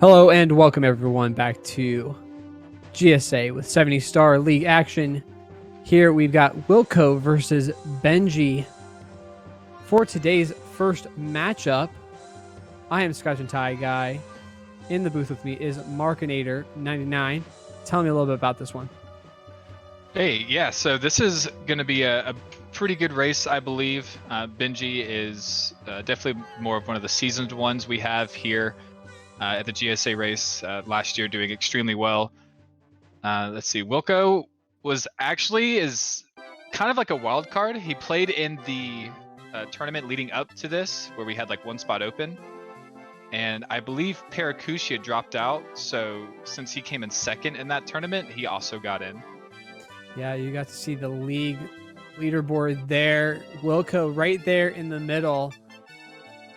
Hello and welcome everyone back to GSA with 70 Star League action. Here we've got Wilko versus Benji. For today's first matchup, I am Scotch and Tie Guy. In the booth with me is Markinator99. Tell me a little bit about this one. Hey, yeah, so this is going to be a pretty good race, I believe. Benji is definitely more of one of the seasoned ones we have here at the GSA race last year, doing extremely well. Let's see, Wilko is kind of like a wild card. He played in the tournament leading up to this, where we had like one spot open. And I believe Parakushi had dropped out, so since he came in second in that tournament, he also got in. Yeah, you got to see the league leaderboard there. Wilko right there in the middle.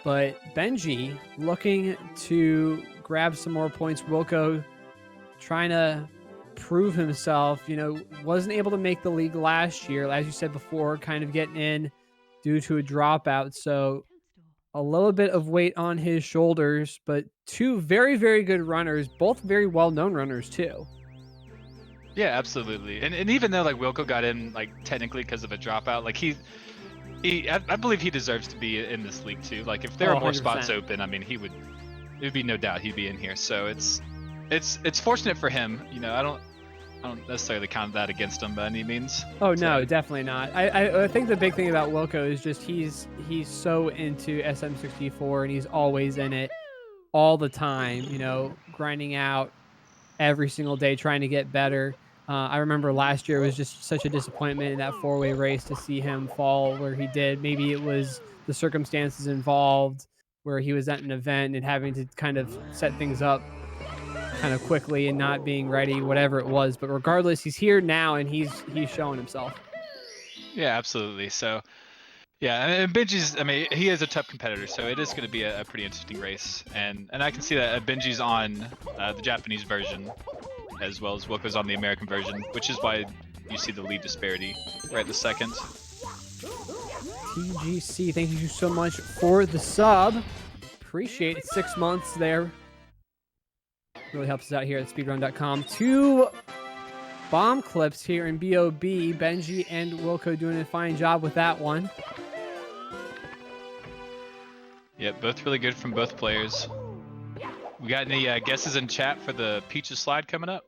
But Benji looking to grab some more points. Wilko trying to prove himself. You know, wasn't able to make the league last year, as you said before, kind of getting in due to a dropout. So a little bit of weight on his shoulders, but two very, very good runners, both very well-known runners too. Yeah, absolutely. And even though like Wilko got in like technically because of a dropout, like I believe he deserves to be in this league too. Like if there are more 100%. spots open, I mean it would be no doubt he'd be in here. So it's fortunate for him. You know, I don't necessarily count that against him by any means. Oh no, definitely not. I think the big thing about Wilko is just he's so into SM64 and he's always in it all the time, you know, grinding out every single day, trying to get better. I remember last year was just such a disappointment in that four-way race to see him fall where he did. Maybe it was the circumstances involved where he was at an event and having to kind of set things up kind of quickly and not being ready, whatever it was. But regardless, he's here now and he's showing himself. Yeah, absolutely. So yeah, and Benji's, I mean, he is a tough competitor, so it is going to be a pretty interesting race. And I can see that Benji's on the Japanese version as well as Wilko's on the American version, which is why you see the lead disparity right this second. TGC, thank you so much for the sub. Appreciate it. 6 months there. Really helps us out here at speedrun.com. Two bomb clips here in BOB. Benji and Wilko doing a fine job with that one. Yeah, both really good from both players. We got any guesses in chat for the Peaches slide coming up?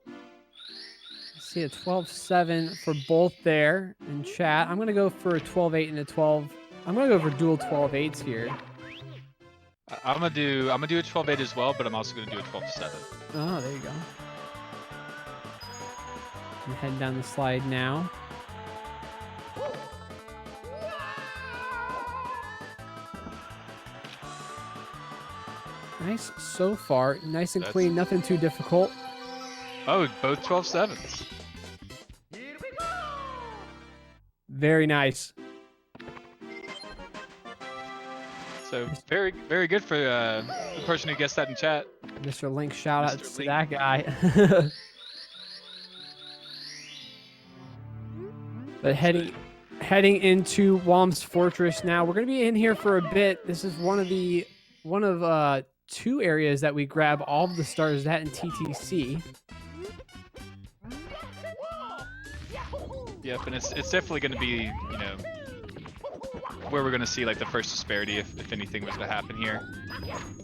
Let's see a 12-7 for both there in chat. I'm going to go for a 12-8 and a 12. I'm going to go for dual 12-8s here. I'm gonna do a 12-8 as well, but I'm also gonna do a 12-7. Oh, there you go. I'm heading down the slide now. Nice so far. Nice and clean. Nothing too difficult. Oh, both 12-7s. Very nice. So very, very good for the person who guessed that in chat. Mr. Link, shout out to that guy. But heading into Whomp's Fortress now. We're gonna be in here for a bit. This is one of two areas that we grab all of the stars at in TTC. Yep, and it's definitely going to be, you know, where we're going to see like the first disparity if anything was to happen here.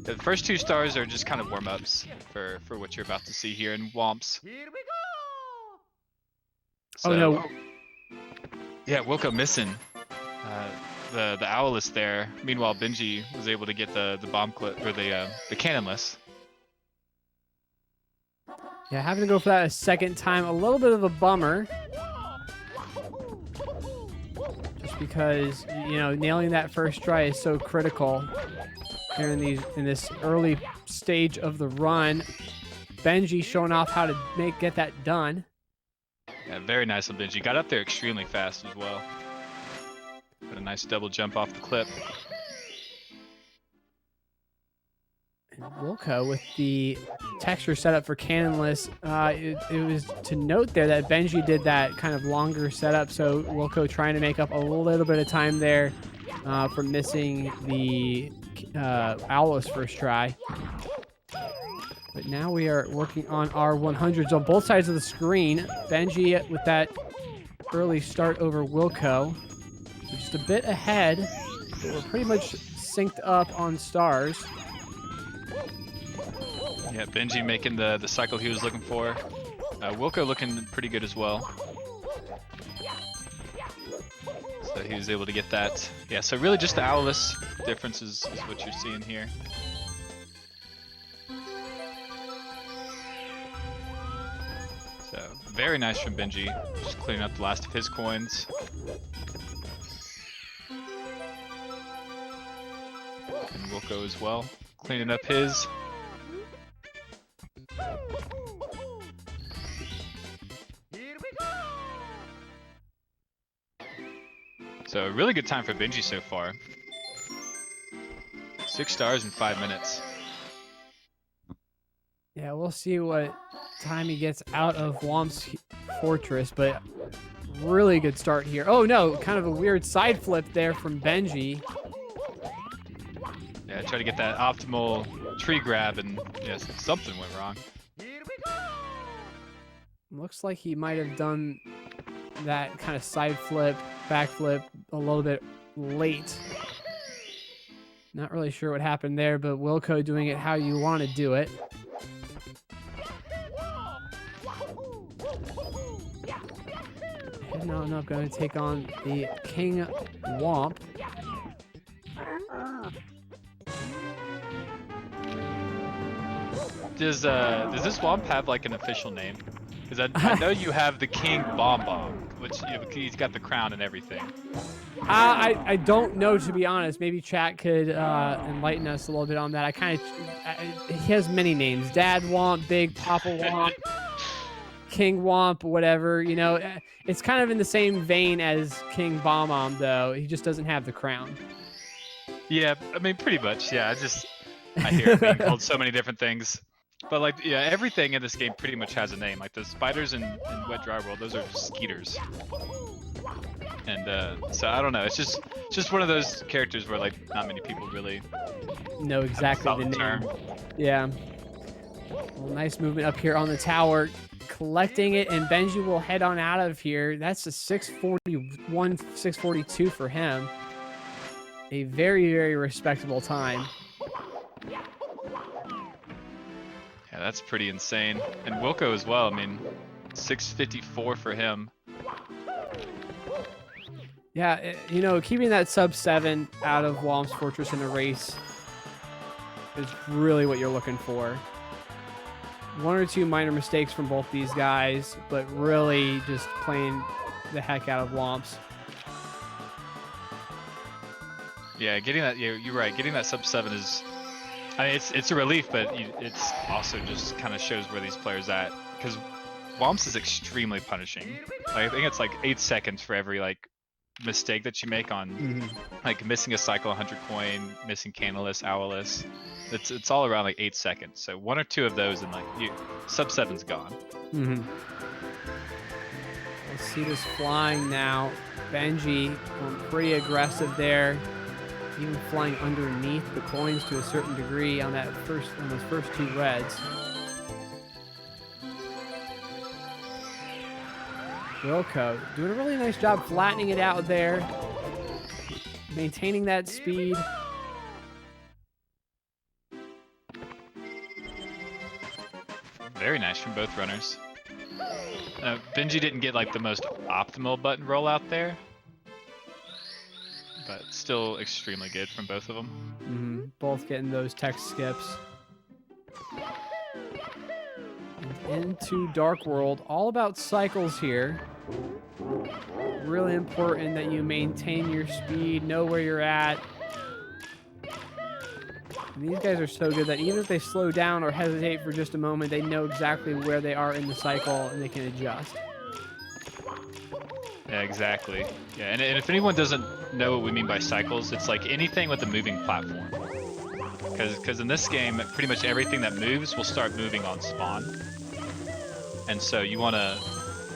The first two stars are just kind of warm-ups for what you're about to see here in Whomps. So, oh no. Yeah, Wilko missing the owless there. Meanwhile, Benji was able to get the bomb clip or the cannonless. Yeah, having to go for that a second time, a little bit of a bummer. Just because, you know, nailing that first try is so critical here in this early stage of the run. Benji showing off how to get that done. Yeah, very nice on Benji. Got up there extremely fast as well. Got a nice double jump off the clip. And Wilko with the texture setup for cannonless. It was to note there that Benji did that kind of longer setup, so Wilko trying to make up a little bit of time there for missing the Owl's first try. But now we are working on our 100s on both sides of the screen. Benji with that early start over Wilko. We're just a bit ahead, but we're pretty much synced up on stars. Yeah, Benji making the cycle he was looking for. Wilko looking pretty good as well. So he was able to get that. Yeah, so really just the owlless difference is what you're seeing here. So very nice from Benji, just clearing up the last of his coins. And Wilko as well, cleaning up his. So a really good time for Benji so far. 6 stars in 5 minutes. Yeah, we'll see what time he gets out of Whomp's fortress, but really good start here. Oh no, kind of a weird side flip there from Benji. Yeah, try to get that optimal tree grab and yes, something went wrong. Looks like he might have done that kind of side flip, back flip a little bit late. Not really sure what happened there, but Wilko doing it how you want to do it. Heading on up, going to take on the King Whomp. Does this Whomp have like an official name? Because I know you have the King Bomb Bomb, which he's got the crown and everything. I don't know, to be honest. Maybe chat could enlighten us a little bit on that. He has many names: Dad Whomp, Big Papa Whomp, King Whomp, whatever. You know, it's kind of in the same vein as King Bomb Bomb, though. He just doesn't have the crown. Yeah, I mean, pretty much. Yeah, I hear it being called so many different things. But like, yeah, everything in this game pretty much has a name. Like the spiders in Wet Dry World, those are skeeters. And so I don't know. It's just one of those characters where like not many people really know exactly the name. Term. Yeah. Well, nice movement up here on the tower, collecting it, and Benji will head on out of here. That's a 641, 642 for him. A very, very respectable time. Yeah, that's pretty insane. And Wilko as well. I mean, 654 for him. Yeah, you know, keeping that sub 7 out of Whomp's Fortress in a race is really what you're looking for. One or two minor mistakes from both these guys, but really just playing the heck out of Whomp's. Yeah, getting that, you're right. Getting that sub 7 is, I mean, it's a relief, but it's also just kind of shows where these players at, because Whomp's is extremely punishing. Like, I think it's like 8 seconds for every like mistake that you make on like missing a cycle 100 coin, missing Candleless, Owlless. It's all around like 8 seconds. So one or two of those and like sub 7's gone. We'll see this flying now. Benji going pretty aggressive there. Even flying underneath the coins to a certain degree on those first two reds. Wilko doing a really nice job flattening it out there, maintaining that speed. Very nice from both runners. Benji didn't get like the most optimal button rollout there, but still extremely good from both of them. Both getting those tech skips. And into Dark World, all about cycles here. Really important that you maintain your speed, know where you're at. And these guys are so good that even if they slow down or hesitate for just a moment, they know exactly where they are in the cycle and they can adjust. Yeah, exactly. Yeah, and if anyone doesn't know what we mean by cycles, it's like anything with a moving platform. Because in this game, pretty much everything that moves will start moving on spawn. And so you want to,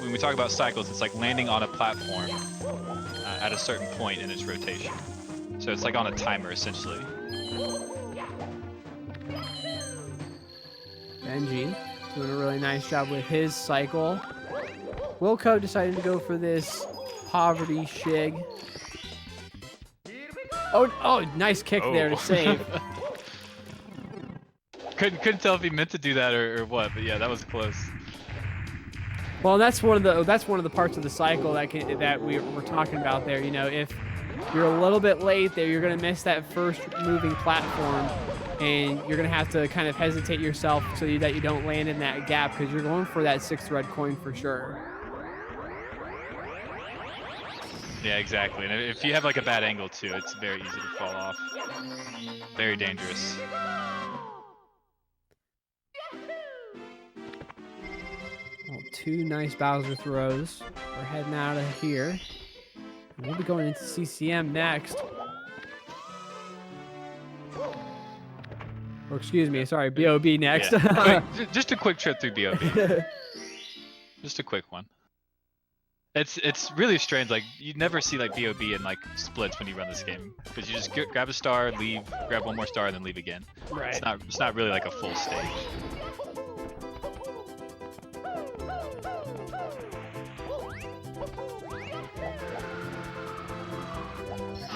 when we talk about cycles, it's like landing on a platform at a certain point in its rotation. So it's like on a timer, essentially. Benji doing a really nice job with his cycle. Wilko decided to go for this poverty shig. Oh, nice kick there to save. couldn't tell if he meant to do that or what, but yeah, that was close. Well, that's one of the parts of the cycle that we're talking about there. You know, if you're a little bit late there, you're gonna miss that first moving platform, and you're gonna have to kind of hesitate yourself so that you don't land in that gap because you're going for that 6th red coin for sure. Yeah, exactly. And if you have like a bad angle too, it's very easy to fall off. Very dangerous. Well, 2 nice Bowser throws. We're heading out of here. And we'll be going into CCM next. Or excuse me, sorry, BOB next. Yeah. Just a quick trip through BOB. Just a quick one. It's really strange. Like you never see like BOB in like splits when you run this game because you just grab a star, leave, grab one more star, and then leave again. Right. It's not really like a full stage.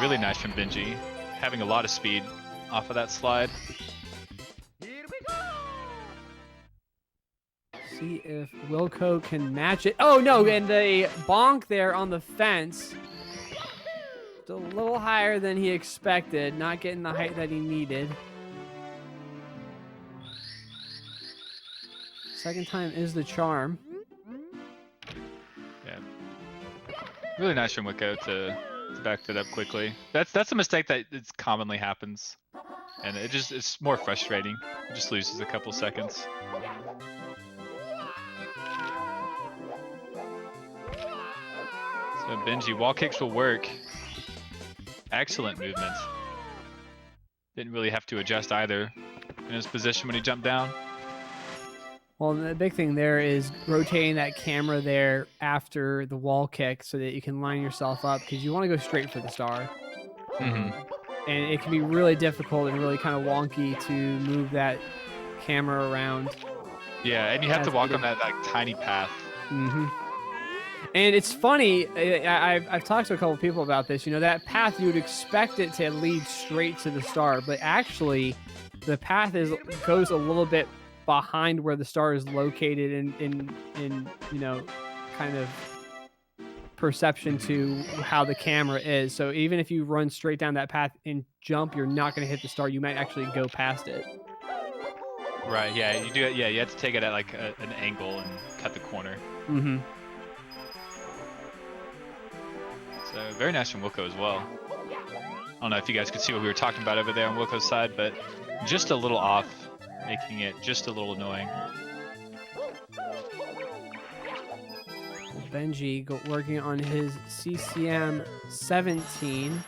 Really nice from Benji, having a lot of speed off of that slide. See if Wilko can match it. Oh no, and the bonk there on the fence. It's a little higher than he expected, not getting the height that he needed. Second time is the charm. Yeah. Really nice from Wilko to back that up quickly. That's a mistake that commonly happens. And it's more frustrating. It just loses a couple seconds. So Benji, wall kicks will work. Excellent movement. Didn't really have to adjust either in his position when he jumped down. Well, the big thing there is rotating that camera there after the wall kick so that you can line yourself up because you want to go straight for the star. Mm-hmm. And it can be really difficult and really kind of wonky to move that camera around. Yeah, and you have to walk on that like tiny path. Mm-hmm. And it's funny, I've talked to a couple people about this. You know, that path, you would expect it to lead straight to the star, but actually the path goes a little bit behind where the star is located in you know, kind of perception to how the camera is. So even if you run straight down that path and jump, you're not going to hit the star. You might actually go past it. Right, yeah, you do it. Yeah, you have to take it at like an angle and cut the corner. Mm-hmm. So very nice from Wilko as well. I don't know if you guys could see what we were talking about over there on Wilko's side, but just a little off, making it just a little annoying. Benji working on his CCM 17.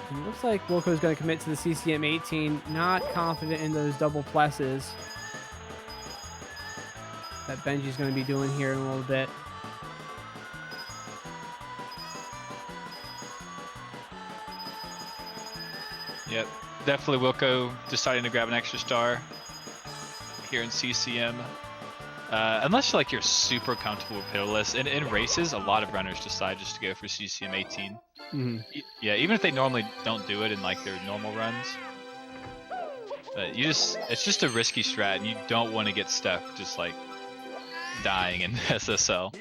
And it looks like Wilko's going to commit to the CCM 18. Not confident in those double pluses that Benji's going to be doing here in a little bit. Yep, definitely Wilko deciding to grab an extra star here in CCM. Unless like you're super comfortable with pitiless. In races, a lot of runners decide just to go for CCM 18. Mm-hmm. Yeah, even if they normally don't do it in like their normal runs. But it's just a risky strat, and you don't want to get stuck just like dying in SSL.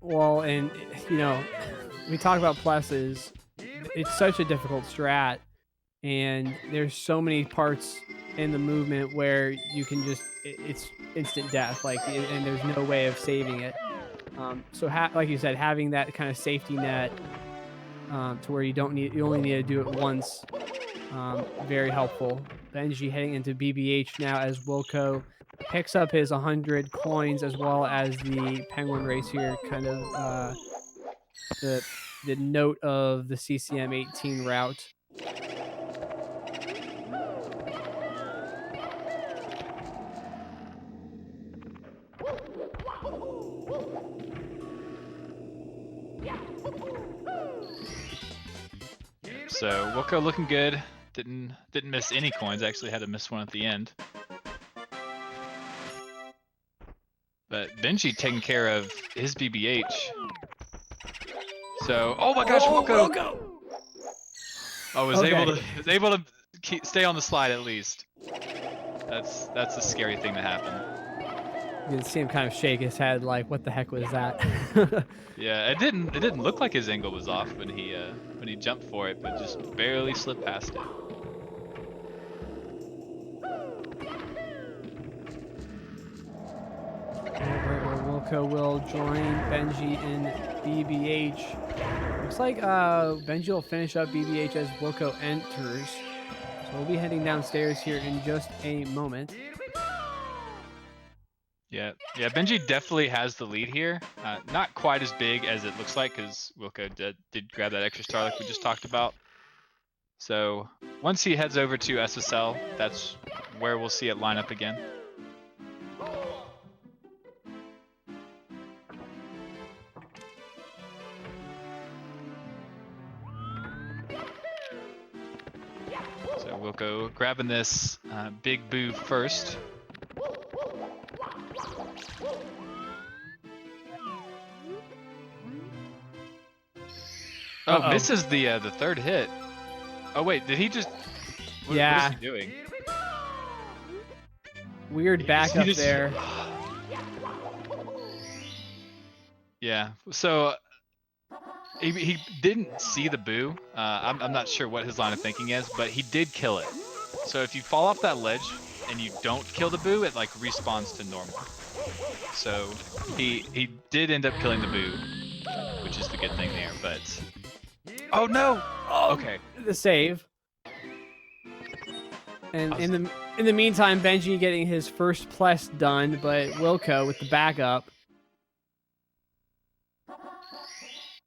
Well, and you know, we talk about pluses. It's such a difficult strat, and there's so many parts in the movement where you can it's instant death, like, and there's no way of saving it. So like you said, having that kind of safety net to where you only need to do it once, very helpful. Benji heading into BBH now as Wilko picks up his 100 coins as well as the penguin race here, kind of the note of the CCM 18 route. So Wilko looking good. Didn't miss any coins. Actually had to miss one at the end. But Benji taking care of his BBH. So, oh my gosh, Wilko! Oh, was able to stay on the slide at least. That's a scary thing to happen. You can see him kind of shake his head, like, "What the heck was that?" Yeah, it didn't look like his angle was off when he jumped for it, but just barely slipped past it. Wilko will join Benji in BBH. Looks like Benji will finish up BBH as Wilko enters. So we'll be heading downstairs here in just a moment. Yeah, Benji definitely has the lead here. Not quite as big as it looks like, because Wilko did grab that extra star like we just talked about. So once he heads over to SSL, that's where we'll see it line up again. So Wilko grabbing this big boo first. Oh, misses the third hit. Oh wait, did he just? What is he doing? Weird backup there. Yeah. So he didn't see the boo. I'm not sure what his line of thinking is, but he did kill it. So if you fall off that ledge and you don't kill the boo, it like respawns to normal. So he did end up killing the boo, which is the good thing there. But oh no! Okay. The save. And in the meantime, Benji getting his first plus done, but Wilko with the backup.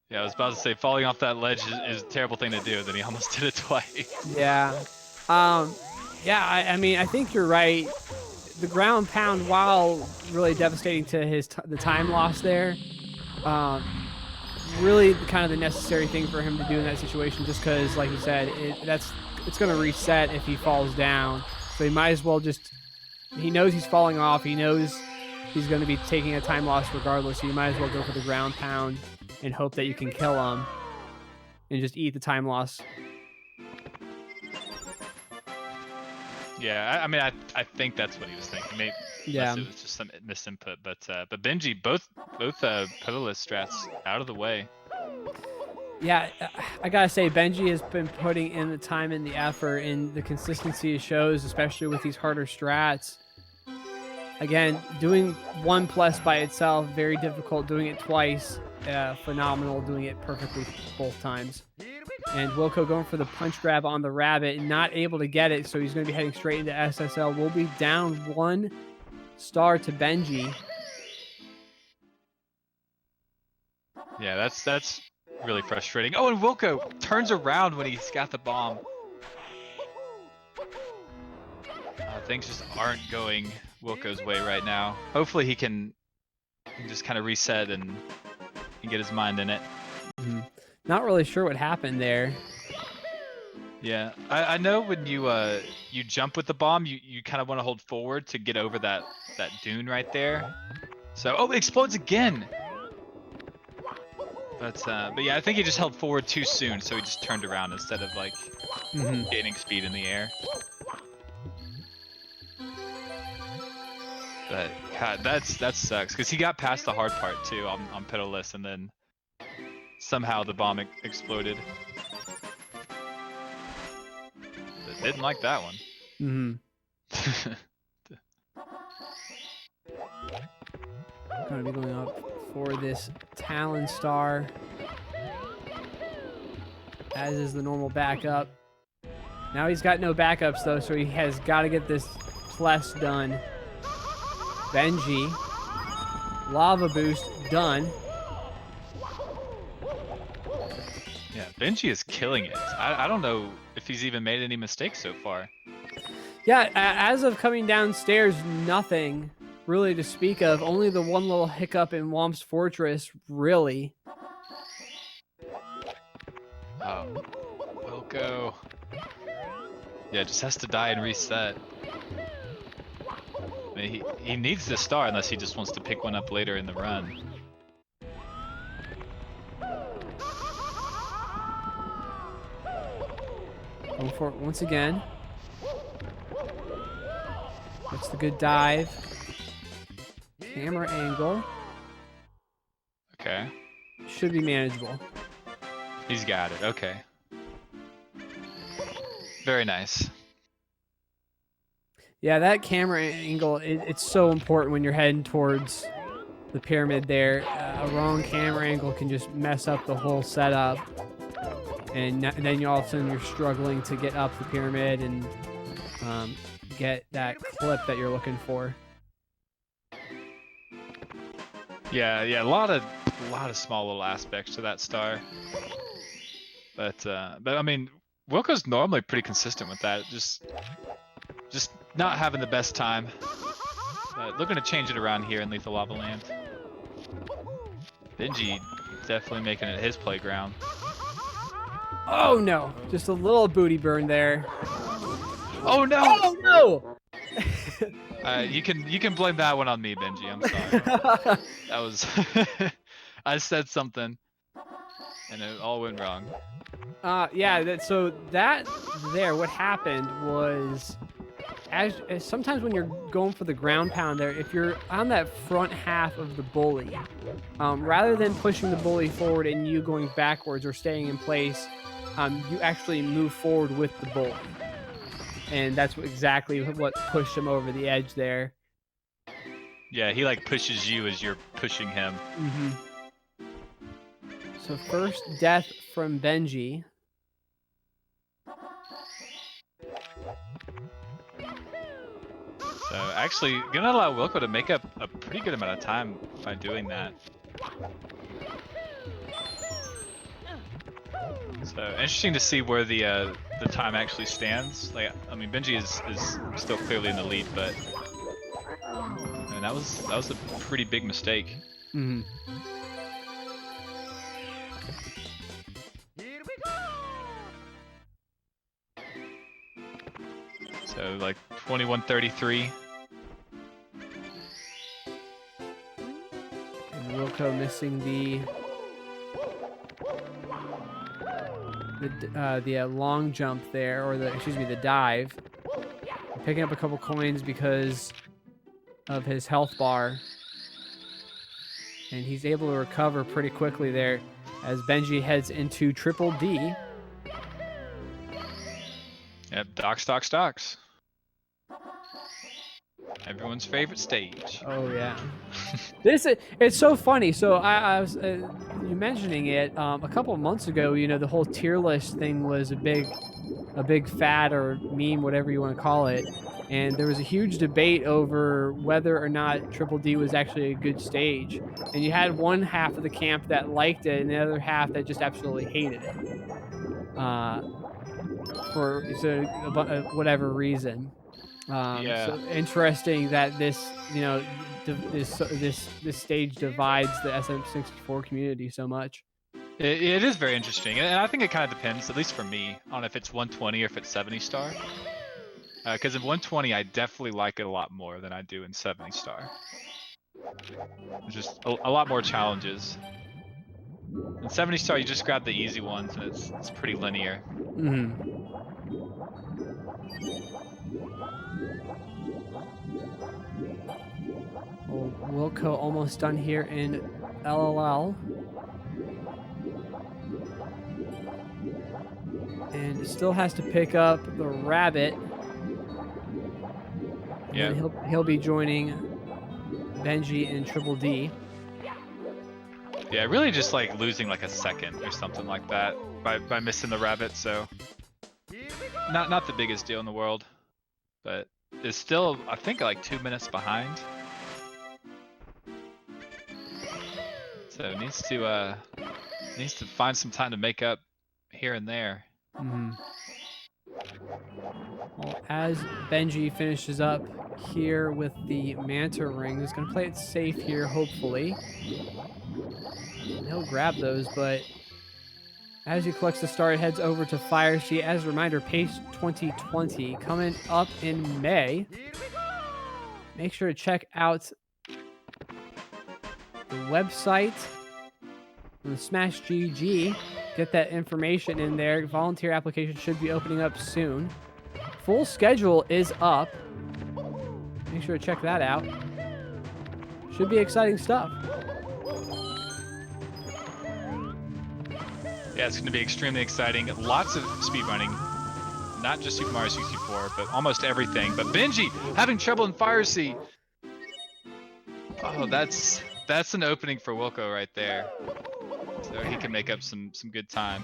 Yeah, I was about to say falling off that ledge is a terrible thing to do. Then he almost did it twice. Yeah. Yeah. I mean, I think you're right. The ground pound, while really devastating to the time loss there, really kind of the necessary thing for him to do in that situation, just because, like you said, it's going to reset if he falls down. So he might as well he knows he's falling off. He knows he's going to be taking a time loss regardless. So you might as well go for the ground pound and hope that you can kill him and just eat the time loss. Yeah, I mean, I think that's what he was thinking. Maybe unless it was just some misinput. But Benji, both pitiless strats out of the way. Yeah, I gotta say, Benji has been putting in the time and the effort, and the consistency it shows, especially with these harder strats. Again, doing 1+ by itself, very difficult. Doing it twice, phenomenal. Doing it perfectly both times. And Wilko going for the punch grab on the rabbit and not able to get it, so he's going to be heading straight into SSL. We'll be down 1 star to Benji. Yeah, that's really frustrating. Oh, and Wilko turns around when he's got the bomb. Things just aren't going Wilko's way right now. Hopefully he can just kind of reset and get his mind in it. Mm-hmm. Not really sure what happened there. Yeah, I know when you jump with the bomb, you kind of want to hold forward to get over that dune right there. So it explodes again. But yeah, I think he just held forward too soon, so he just turned around instead of like gaining speed in the air. But God, that sucks because he got past the hard part too on pitiless, and then somehow the bomb exploded. But didn't like that one. Gonna be going up for this Talon Star, as is the normal backup. Now he's got no backups though, so he has got to get this plus done. Benji, lava boost done. Yeah, Benji is killing it. I don't know if he's even made any mistakes so far. Yeah, as of coming downstairs, nothing really to speak of. Only the one little hiccup in Whomp's Fortress, really. Oh, Wilko. Yeah, just has to die and reset. I mean, he needs the star unless he just wants to pick one up later in the run. Going for it once again. That's the good dive. Camera angle. Okay. Should be manageable. He's got it. Okay. Very nice. Yeah, that camera angle, it's so important when you're heading towards the pyramid there. A wrong camera angle can just mess up the whole setup. And then all of a sudden you're struggling to get up the pyramid and get that clip that you're looking for. Yeah, a lot of small little aspects to that star. But I mean, Wilko's normally pretty consistent with that. Just not having the best time. But looking to change it around here in Lethal Lava Land. Benji definitely making it his playground. Oh no! Just a little booty burn there. Oh no! Oh no! You can blame that one on me, Benji. I'm sorry. That was I said something, and it all went wrong. Yeah. So that there, what happened was, as sometimes when you're going for the ground pound there, if you're on that front half of the bully, rather than pushing the bully forward and you going backwards or staying in place, you actually move forward with the bully. And that's exactly what pushed him over the edge there. Yeah, he like pushes you as you're pushing him. Mm-hmm. So first death from Benji. So actually gonna allow Wilko to make up a pretty good amount of time by doing that. So interesting to see where the time actually stands. Like, I mean, Benji is still clearly in the lead, but I mean, that was a pretty big mistake. Mm-hmm. So like 21:33. And Wilko missing the long jump there, or the dive. Picking up a couple coins because of his health bar. And he's able to recover pretty quickly there as Benji heads into Triple D. Yep, docks. Everyone's favorite stage. Oh yeah. It's so funny. So I was you mentioning it a couple of months ago. You know, the whole tier list thing was a big fad or meme, whatever you want to call it. And there was a huge debate over whether or not Triple D was actually a good stage. And you had one half of the camp that liked it, and the other half that just absolutely hated it. For whatever reason. Yeah. So interesting that this, you know, this stage divides the SM64 community so much. It is very interesting, and I think it kind of depends, at least for me, on if it's 120 or if it's 70 star. Because in 120, I definitely like it a lot more than I do in 70 star. There's just a lot more challenges. In 70 star, you just grab the easy ones, and it's pretty linear. Mm-hmm. Well, Wilko almost done here in LLL. And still has to pick up the rabbit. Yeah. And he'll be joining Benji in Triple D. Yeah, really just like losing like a second or something like that by missing the rabbit, so not the biggest deal in the world, but it's still, I think, like 2 minutes behind. So needs to find some time to make up here and there. Mm-hmm. Well, as Benji finishes up here with the Manta Ring, he's going to play it safe here, hopefully. And he'll grab those, but As he collects the star, it heads over to Fire Sheet. As a reminder, PACE 2020 coming up in May. Make sure to check out the website on the Smash GG. Get that information in there. Volunteer application should be opening up soon. Full schedule is up. Make sure to check that out. Should be exciting stuff. Yeah, it's going to be extremely exciting. Lots of speedrunning. Not just Super Mario 64, but almost everything. But Benji having trouble in Fire Sea. Oh, that's an opening for Wilko right there. So he can make up some good time.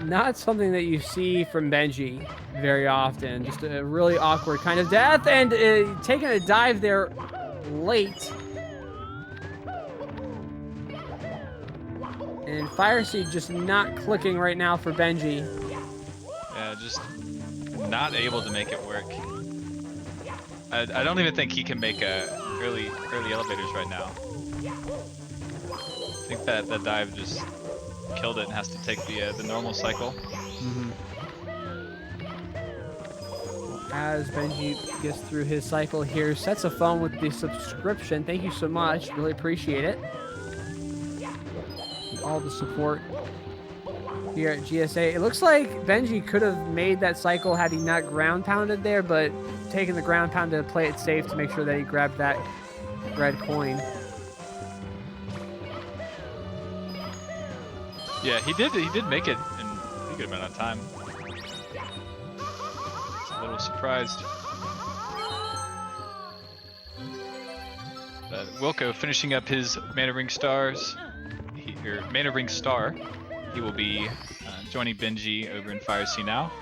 Not something that you see from Benji very often. Just a really awkward kind of death, and taking a dive there late. And Fire Seed just not clicking right now for Benji. Yeah, just not able to make it work. I don't even think he can make early elevators right now. I think that dive just killed it and has to take the normal cycle. As Benji gets through his cycle here, sets a phone with the subscription. Thank you so much. Really appreciate it. All the support here at GSA. It looks like Benji could have made that cycle had he not ground pounded there, but taking the ground pound to play it safe to make sure that he grabbed that red coin. Yeah, he did make it in a pretty good amount of time. Just a little surprised. Wilko finishing up his Mana Ring Stars. Mana Ring Star. He will be joining Benji over in Fire Sea now.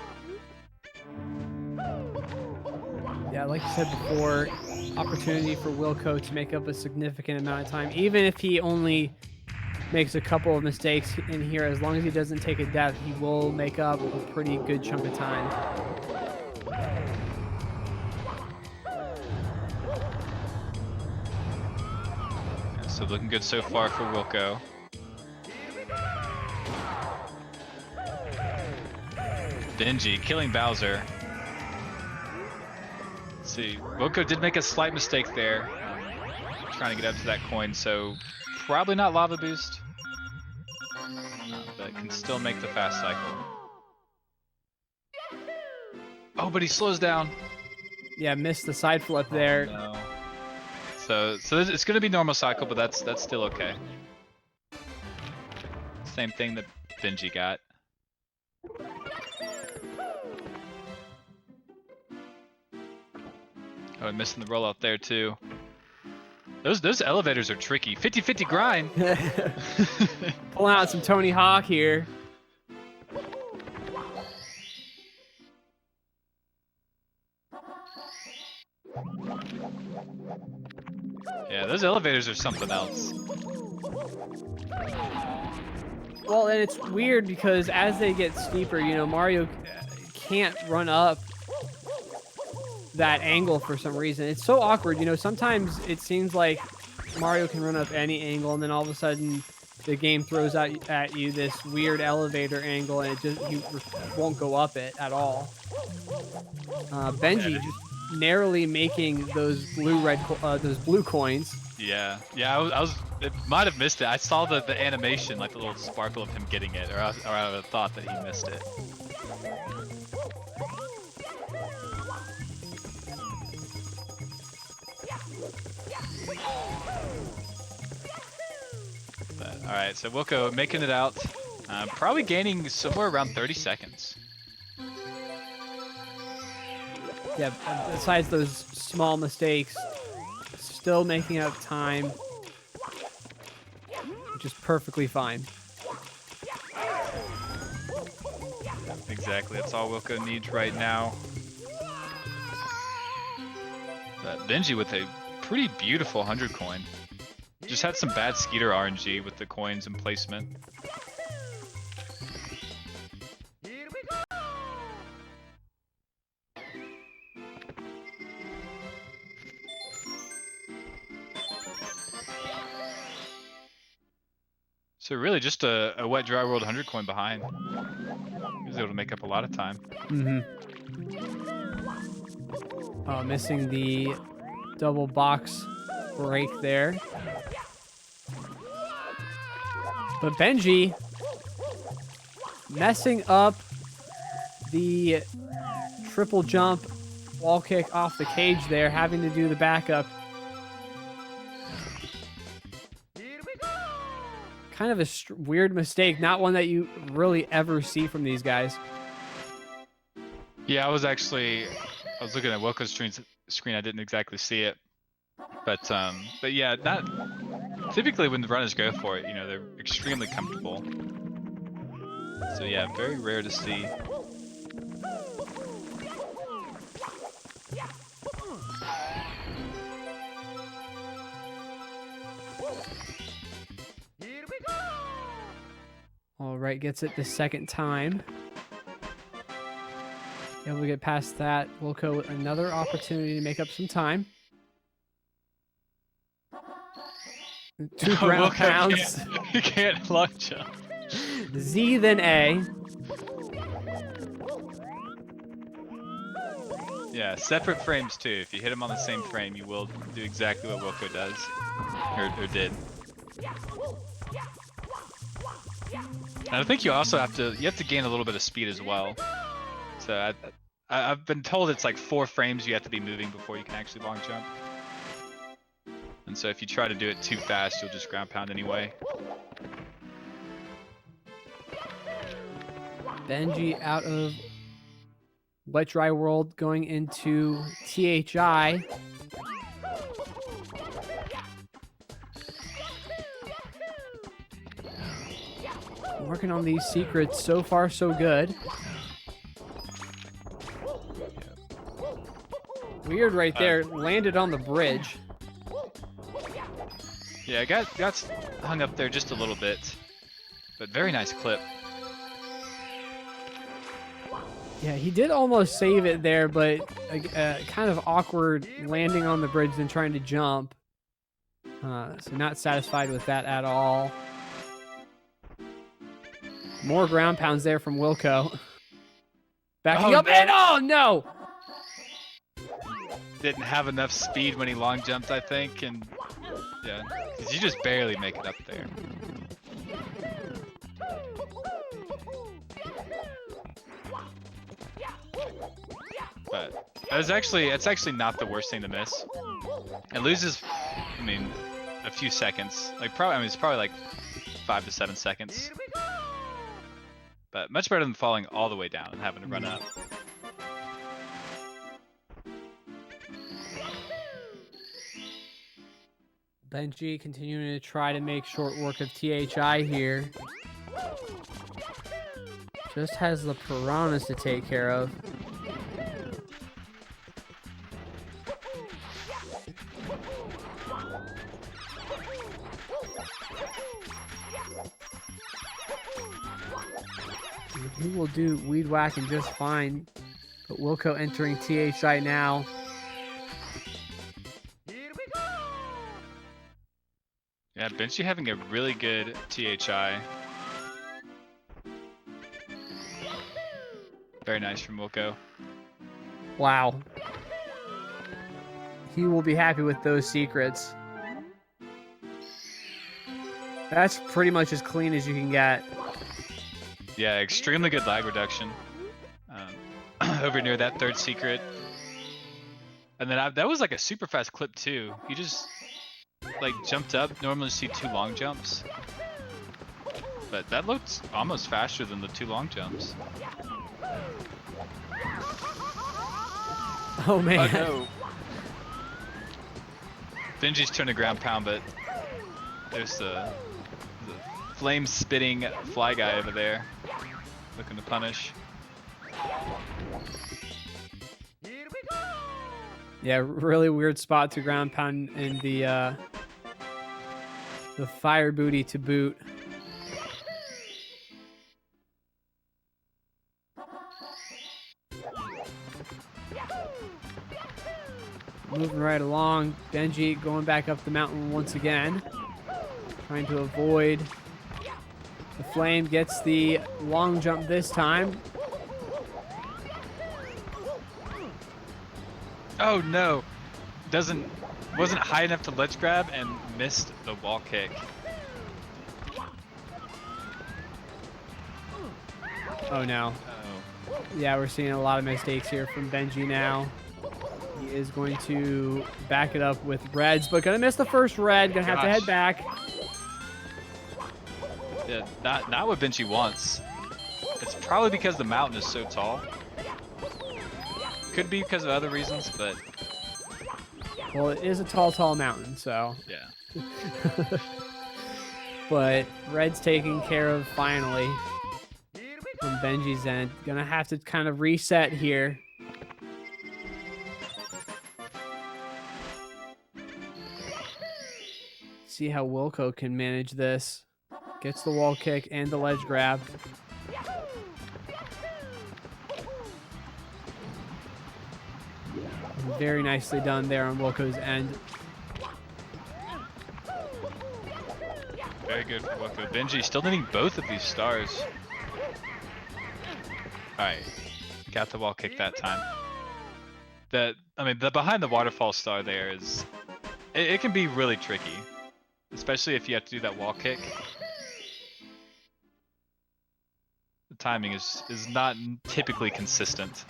Yeah, like you said before, opportunity for Wilko to make up a significant amount of time. Even if he only makes a couple of mistakes in here, as long as he doesn't take a death, he will make up a pretty good chunk of time. Yeah, so looking good so far for Wilko. Benji killing Bowser. Let's see, Wilko did make a slight mistake there, trying to get up to that coin, so probably not Lava Boost, but can still make the fast cycle. Oh, but he slows down. Yeah, missed the side flip there. No. So it's going to be normal cycle, but that's still okay. Same thing that Benji got. Oh, and missing the rollout there too. Those elevators are tricky. 50-50 grind. Pulling out some Tony Hawk here. Yeah, those elevators are something else. Well, and it's weird because as they get steeper, you know, Mario can't run up that angle for some reason. It's so awkward, you know, sometimes it seems like Mario can run up any angle and then all of a sudden the game throws out at you this weird elevator angle and he won't go up it at all. Benji just narrowly making those blue coins. Yeah, it might have missed it. I saw the animation, like the little sparkle of him getting it, or I would have thought that he missed it. Alright, so Wilko making it out, probably gaining somewhere around 30 seconds. Yeah, besides those small mistakes, still making up time, which is perfectly fine. Exactly, that's all Wilko needs right now. But Benji with a pretty beautiful 100 coin. Just had some bad Skeeter RNG with the coins and placement. So really just a wet dry world 100 coin behind. He was able to make up a lot of time. Mm-hmm. Oh, missing the double box break there. But Benji messing up the triple jump wall kick off the cage there, having to do the backup. Kind of a weird mistake, not one that you really ever see from these guys. Yeah, I was looking at Wilko's screen. I didn't exactly see it, but yeah, not typically when the runners go for it, you know, they're extremely comfortable. So yeah, very rare to see. All right, gets it the second time. Able to get past that. Wilko with another opportunity to make up some time. 2 ground pounds. You can't long jump. Z then A. Yeah, separate frames too. If you hit him on the same frame, you will do exactly what Wilko does, or did. And I think you also have to gain a little bit of speed as well. So I've been told it's like 4 frames you have to be moving before you can actually long jump. And so if you try to do it too fast, you'll just ground pound anyway. Benji out of Wet Dry World going into THI. Working on these secrets, so far so good. Weird right there, landed on the bridge. Yeah, got hung up there just a little bit, but very nice clip. Yeah, he did almost save it there, but kind of awkward landing on the bridge and trying to jump. So not satisfied with that at all. More ground pounds there from Wilko. Backing up, and oh no! Didn't have enough speed when he long jumped, I think, and yeah, because you just barely make it up there. But it's actually not the worst thing to miss. It loses, I mean, a few seconds. Like it's probably like 5 to 7 seconds. But much better than falling all the way down and having to run up. Benji continuing to try to make short work of THI here. Just has the piranhas to take care of. He will do weed whacking just fine. But Wilko entering THI now. Yeah, Benji having a really good THI. Very nice from Wilko. Wow. He will be happy with those secrets. That's pretty much as clean as you can get. Yeah, extremely good lag reduction. Over near that third secret. And then that was like a super fast clip too. He just like jumped up. Normally see 2 long jumps. But that looked almost faster than the 2 long jumps. Oh man. Oh, no. Benji's trying to ground pound, but there's the flame spitting fly guy over there looking to punish. Yeah, really weird spot to ground pound in the fire booty to boot. Moving right along, Benji going back up the mountain once again, trying to avoid The Flame gets the long jump this time. Oh no! Wasn't high enough to ledge grab and missed the wall kick. Oh no. Oh. Yeah, we're seeing a lot of mistakes here from Benji now. He is going to back it up with reds, but gonna miss the first red. Gonna have to head back. Yeah, not what Benji wants. It's probably because the mountain is so tall. Could be because of other reasons, but... Well, it is a tall mountain, so... Yeah. But red's taken care of finally from Benji's end. Gonna have to kind of reset here. See how Wilko can manage this. Gets the wall kick and the ledge grab. Very nicely done there on Wilko's end. Very good, Wilko. Benji still needing both of these stars. Alright, got the wall kick that time. The behind the waterfall star there is... It can be really tricky. Especially if you have to do that wall kick. The timing is not typically consistent.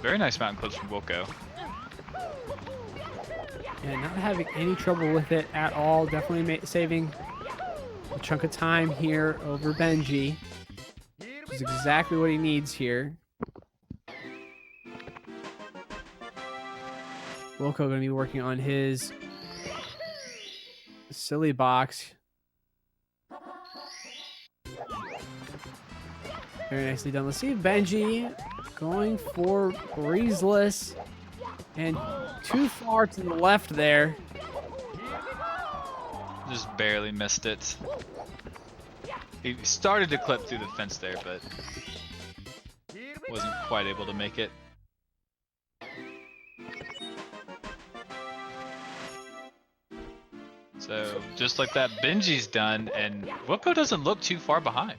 Very nice mountain clips from Wilko. Yeah, not having any trouble with it at all. Definitely saving a chunk of time here over Benji. Which is exactly what he needs here. Wilko going to be working on his silly box. Very nicely done. Let's see if Benji going for breezeless and too far to the left there. Just barely missed it. He started to clip through the fence there, but wasn't quite able to make it. So just like that, Benji's done, and Wilko doesn't look too far behind.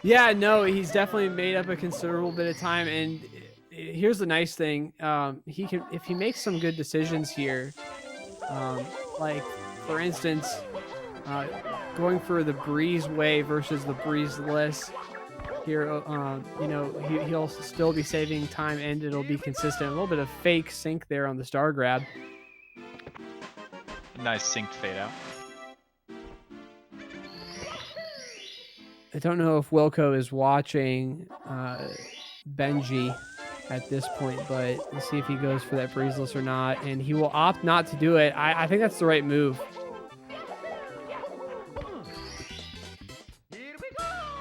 Yeah, no, he's definitely made up a considerable bit of time, and here's the nice thing: he can, if he makes some good decisions here, like for instance, going for the breeze way versus the breezeless. Here, you know, he'll still be saving time, and it'll be consistent. A little bit of fake sync there on the star grab. Nice synced fade out. I don't know if Wilko is watching Benji at this point, but let's see if he goes for that breezeless or not. And he will opt not to do it. I think that's the right move.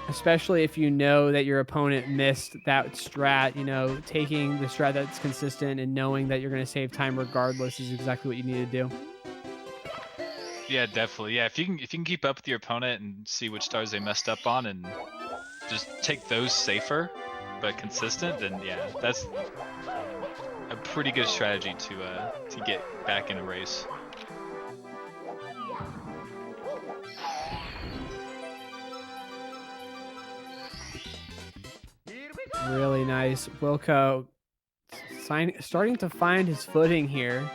Especially if you know that your opponent missed that strat, you know, taking the strat that's consistent and knowing that you're going to save time regardless is exactly what you need to do. Yeah, definitely. Yeah, if you can keep up with your opponent and see which stars they messed up on and just take those safer but consistent, then yeah, that's a pretty good strategy to get back in a race. Really nice. Wilko starting to find his footing here.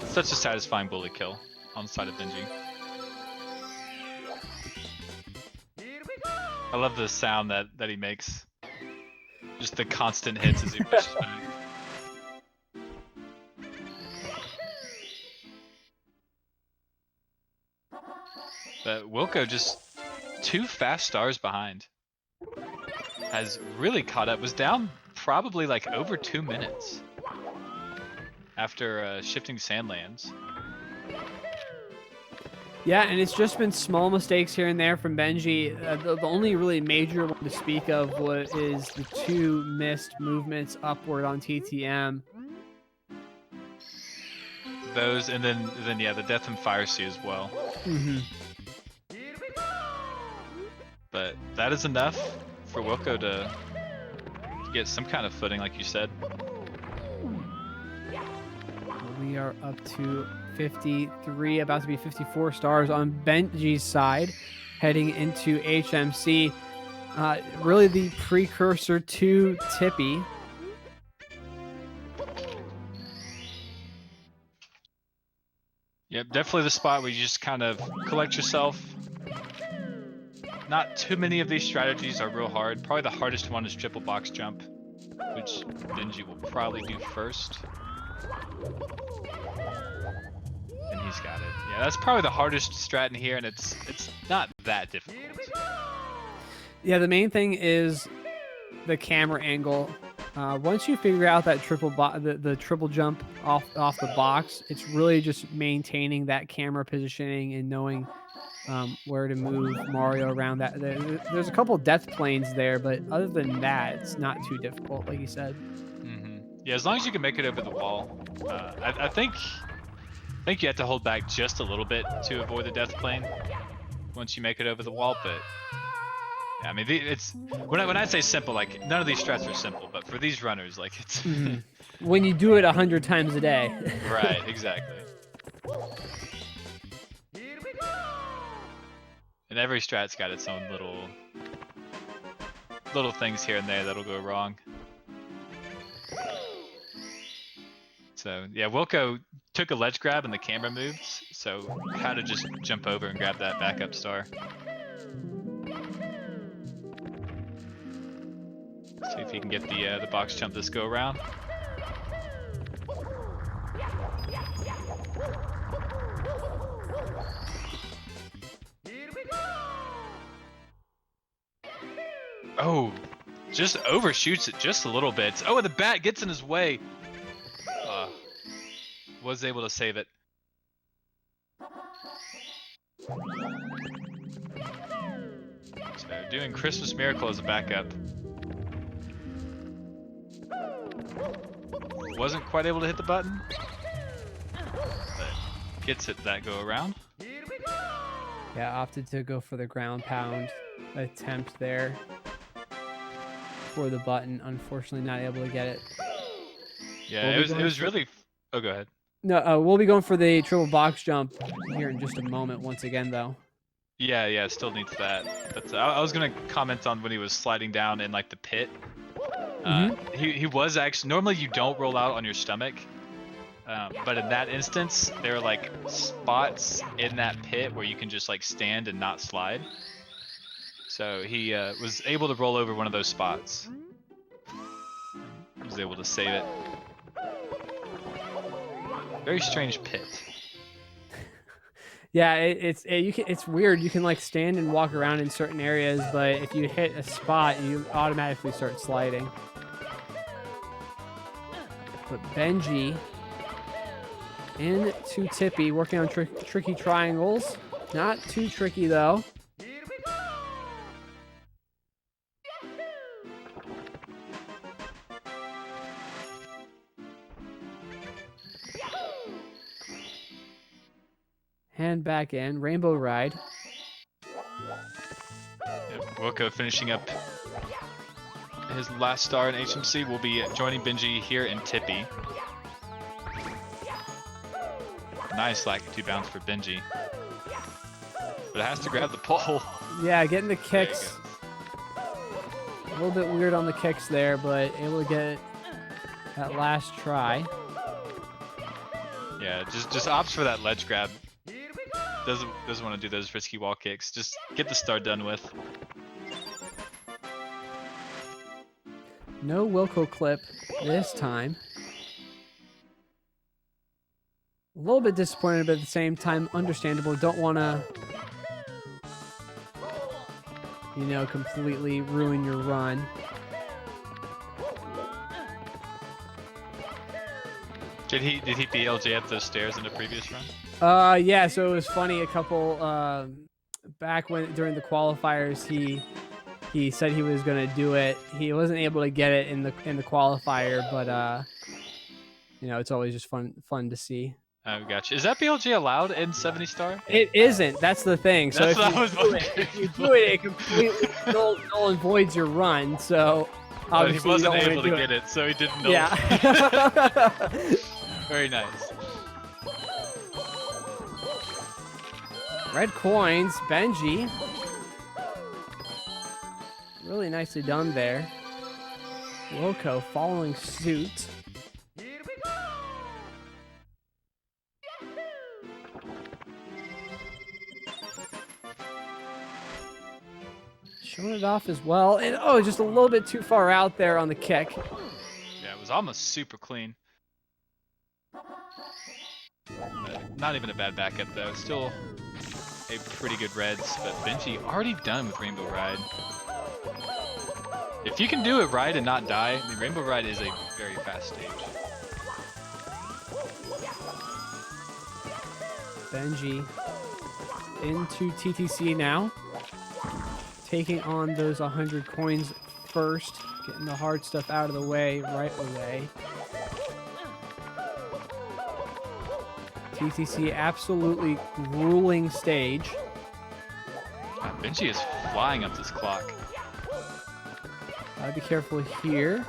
Such a satisfying bullet kill on the side of Benji. I love the sound that he makes. Just the constant hits as he pushes back. But Wilko just 2 fast stars behind. Has really caught up. Was down probably like over 2 minutes. After shifting sand lands. Yeah, and it's just been small mistakes here and there from Benji. The only really major one to speak of is the 2 missed movements upward on TTM. those, and then yeah, the Death and Fire Sea as well. Mm-hmm. But that is enough for Wilko to get some kind of footing, like you said. We are up to 53, about to be 54 stars on Benji's side, heading into HMC. Really the precursor to Tippy. Yep, definitely the spot where you just kind of collect yourself. Not too many of these strategies are real hard. Probably the hardest one is triple box jump, which Benji will probably do first. And he's got it. Yeah, that's probably the hardest strat in here, and it's not that difficult. Yeah, the main thing is the camera angle. Once you figure out that the triple jump off the box, it's really just maintaining that camera positioning and knowing where to move Mario around that. There's a couple death planes there, but other than that, it's not too difficult, like you said. Mm-hmm. Yeah, as long as you can make it over the wall. I think you have to hold back just a little bit to avoid the death plane once you make it over the wall, but yeah, I mean, it's when I say simple, like none of these strats are simple, but for these runners, like it's when you do it 100 times a day. Right, exactly. And every strat's got its own little things here and there that'll go wrong. So yeah, Wilko took a ledge grab and the camera moves, so how to just jump over and grab that backup star. See if he can get the box jump this go around. Oh, just overshoots it just a little bit. Oh, and the bat gets in his way. Was able to save it. So doing Christmas Miracle as a backup. Wasn't quite able to hit the button, but gets it that go around. Yeah, opted to go for the ground pound attempt there for the button. Unfortunately, not able to get it. Yeah, it was really. Oh, go ahead. No, we'll be going for the triple box jump here in just a moment. Once again, though. Yeah, still needs that. But I was gonna comment on when he was sliding down in like the pit. He was actually, normally you don't roll out on your stomach, but in that instance there are like spots in that pit where you can just like stand and not slide. So he was able to roll over one of those spots. Was able to save it. Very strange pit. Yeah, it's weird. You can like stand and walk around in certain areas, but if you hit a spot, you automatically start sliding. But Benji into Tippy, working on tricky triangles. Not too tricky though. Hand back in, Rainbow Ride. Yep, Wilko finishing up his last star in HMC. Will be joining Benji here in Tippy. Nice like 2 bounce for Benji. But it has to grab the pole. Yeah, getting the kicks. A little bit weird on the kicks there, but able to get it that last try. Yeah, just opts for that ledge grab. Doesn't want to do those risky wall kicks. Just get the star done with. No Wilko clip this time. A little bit disappointed, but at the same time understandable. Don't want to, you know, completely ruin your run. Did he BLJ up those stairs in the previous run? Yeah, so it was funny, a couple back during the qualifiers he said he was going to do it. He wasn't able to get it in the qualifier, but you know, it's always just fun to see. Oh, gotcha. Is that BLG allowed in 70 star? It isn't. That's the thing. So That's what I was wondering. if you do it, it completely null and voids your run. So But he obviously wasn't you don't able to do get it, so he didn't know. Yeah. Very nice. Red coins, Benji. Really nicely done there. Wilko following suit. Showing it off as well. And oh, just a little bit too far out there on the kick. Yeah, it was almost super clean. Not even a bad backup though. Still a pretty good reds, but Benji already done with Rainbow Ride. If you can do it right and not die, I mean, Rainbow Ride is a very fast stage. Benji into TTC now. Taking on those 100 coins first. Getting the hard stuff out of the way right away. TTC absolutely grueling stage. Benji is flying up this clock. Gotta be careful here.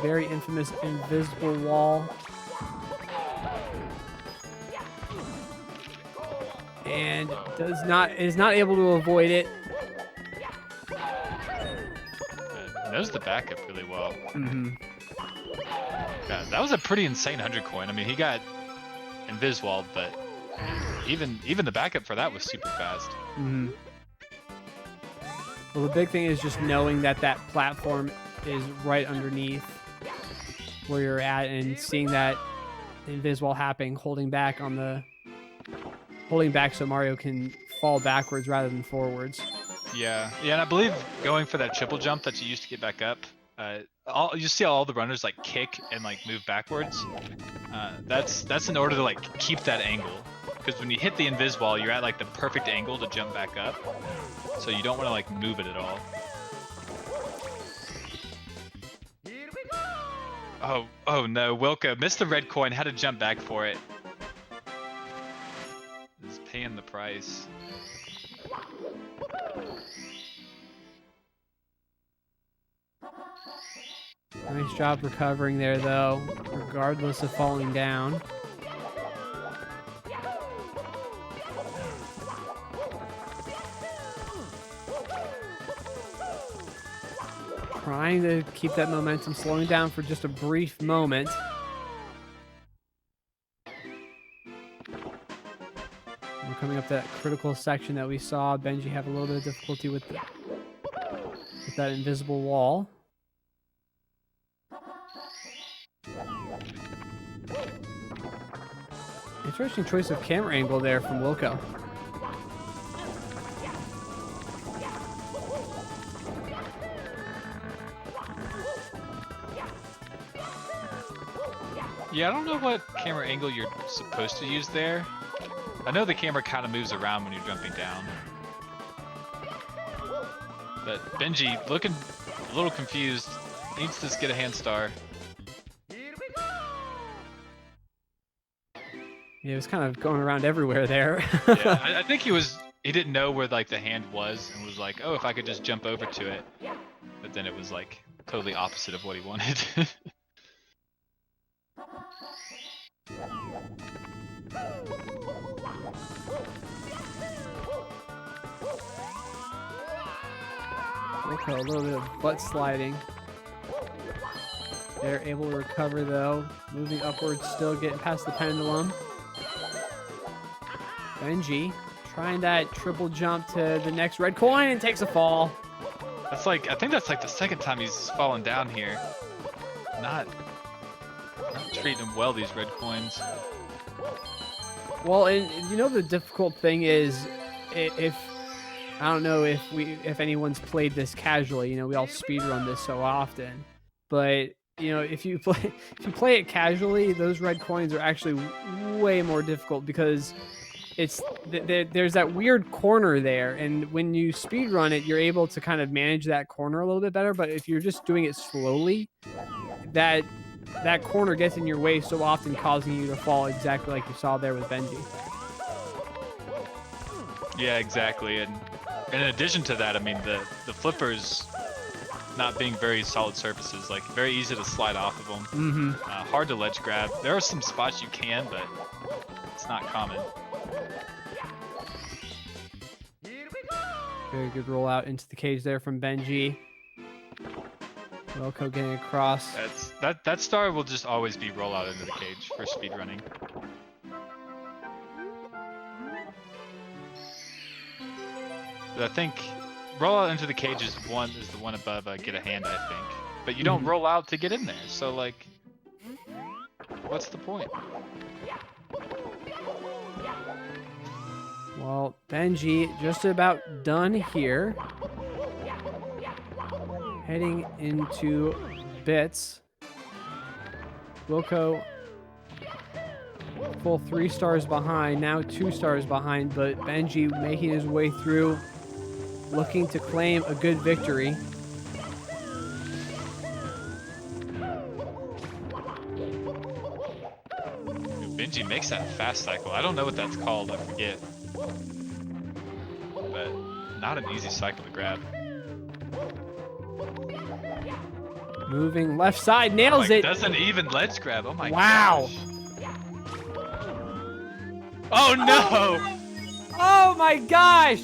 Very infamous invisible wall. And is not able to avoid it. Knows the backup really well. Mm-hmm. God, that was a pretty insane 100 coin. I mean, he got invis-walled, but even the backup for that was super fast. Mm-hmm. Well, the big thing is just knowing that that platform is right underneath where you're at and seeing that invis-wall happening, holding back so Mario can fall backwards rather than forwards. Yeah, and I believe going for that triple jump that you used to get back up, you see all the runners like kick and like move backwards. That's in order to like keep that angle, because when you hit the invis wall, you're at like the perfect angle to jump back up, so you don't want to like move it at all. Oh no, Wilko missed the red coin, had to jump back for it. He's paying the price. Nice job recovering there, though, regardless of falling down. Trying to keep that momentum, slowing down for just a brief moment. We're coming up to that critical section that we saw Benji have a little bit of difficulty with that invisible wall. Interesting choice of camera angle there from Wilko. Yeah, I don't know what camera angle you're supposed to use there. I know the camera kind of moves around when you're jumping down. But Benji, looking a little confused, needs to get a hand star. Yeah, it was kind of going around everywhere there. Yeah, I think he didn't know where like the hand was and was like, oh, if I could just jump over to it. But then it was like totally opposite of what he wanted. Okay, a little bit of butt sliding. They're able to recover though. Moving upwards, still getting past the pendulum. Benji trying that triple jump to the next red coin and takes a fall. That's like, I think that's like the second time he's fallen down here. Not treating him well, these red coins. Well, and you know the difficult thing is, if I don't know if anyone's played this casually, you know, we all speedrun this so often, but you know, if you play it casually, those red coins are actually way more difficult because there's that weird corner there, and when you speedrun it, you're able to kind of manage that corner a little bit better. But if you're just doing it slowly, that that corner gets in your way so often, causing you to fall exactly like you saw there with Benji. Yeah, exactly. And in addition to that, I mean, the flippers not being very solid surfaces, like very easy to slide off of them. Hard to ledge grab. There are some spots you can, but it's not common. Very good rollout into the cage there from Benji. Wilko getting across. That star will just always be rollout into the cage for speedrunning. But I think rollout into the cage is the one above get a hand, I think. But you don't roll out to get in there, so like, what's the point? Well, Benji just about done here. Heading into bits. Wilko full 3 stars behind, now 2 stars behind, but Benji making his way through, looking to claim a good victory. Benji makes that fast cycle. I don't know what that's called, I forget. But not an easy cycle to grab. Moving left side, nails it. Doesn't even ledge grab. Oh my wow. gosh. Oh no! Oh my gosh!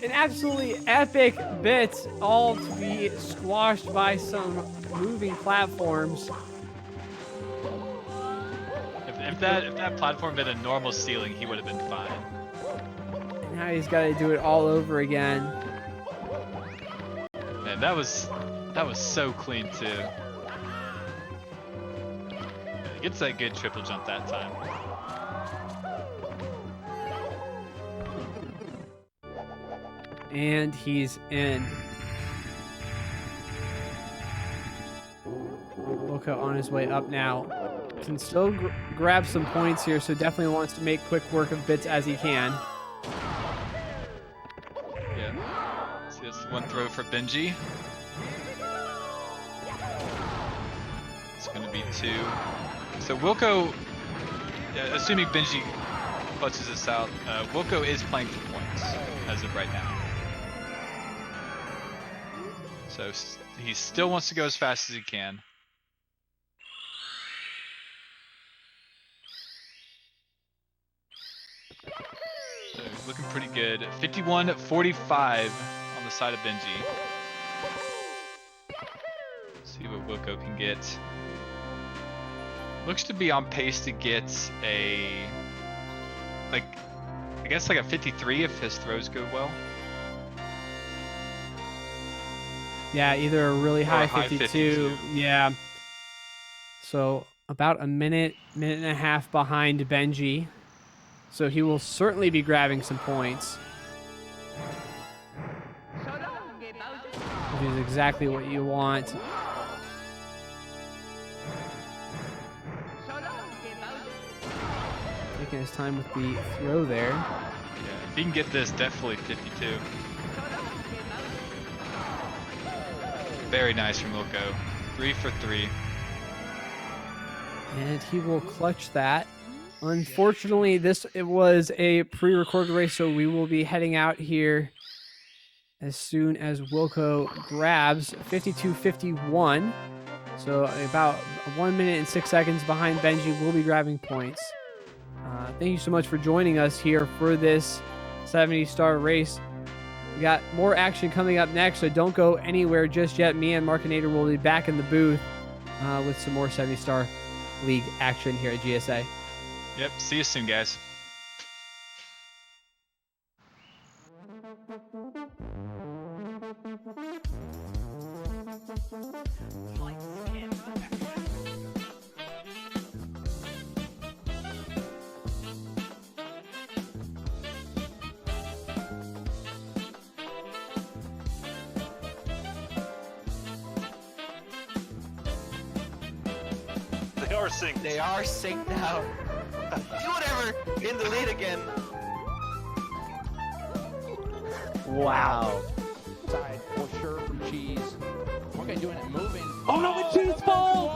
An absolutely epic bit, all to be squashed by some moving platforms. If that platform had a normal ceiling, he would have been fine. And now he's got to do it all over again. Man, that was so clean too. He gets that good triple jump that time. And he's in. Wilko on his way up now. Can still grab some points here, so definitely wants to make quick work of bits as he can. Yeah. See, that's one throw for Benji. It's going to be 2. So Wilko, assuming Benji clutches this out, Wilko is playing for points as of right now. So he still wants to go as fast as he can. So he's looking pretty good. 51-45 on the side of Benji. See what Wilko can get. Looks to be on pace to get a, I guess like a 53 if his throws go well. Yeah, either a really high, high 52. Yeah. So about a minute and a half behind Benji. So he will certainly be grabbing some points. Which is exactly what you want. Taking his time with the throw there. Yeah, if he can get this, definitely 52. Very nice from Wilko. 3 for 3. And he will clutch that. Unfortunately, it was a pre-recorded race, so we will be heading out here as soon as Wilko grabs 52-51. So about 1 minute and 6 seconds behind Benji will be grabbing points. Thank you so much for joining us here for this 70-star race. We got more action coming up next, so don't go anywhere just yet. Me and Markinator will be back in the booth with some more 70-star league action here at GSA. Yep, see you soon, guys. They are synced. They are synced now. Do whatever. In the lead again. Wow. Side for sure from Cheese. Okay, doing it moving. Oh no, the cheese falls!